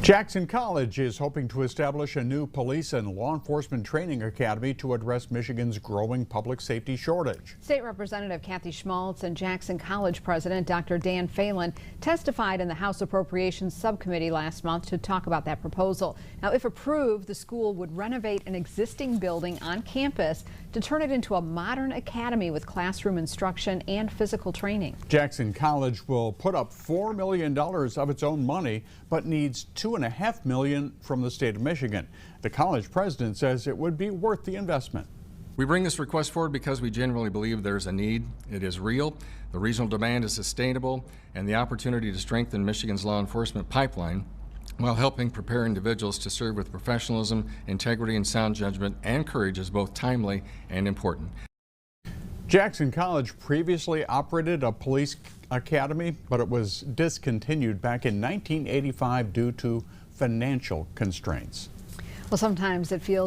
Jackson College is hoping to establish a new police and law enforcement training academy to address Michigan's growing public safety shortage. State Representative Kathy Schmaltz and Jackson College President Dr. Dan Phelan testified in the House Appropriations Subcommittee last month to talk about that proposal. Now, if approved, the school would renovate an existing building on campus to turn it into a modern academy with classroom instruction and physical training. Jackson College will put up $4 million of its own money, but needs $2.5 million from the state of Michigan. The college president says it would be worth the investment. We bring this request forward because we genuinely believe there's a need. It is real, the regional demand is sustainable, and the opportunity to strengthen Michigan's law enforcement pipeline while helping prepare individuals to serve with professionalism, integrity, and sound judgment and courage is both timely and important. Jackson College previously operated a police academy, but it was discontinued back in 1985 due to financial constraints. Well, sometimes it feels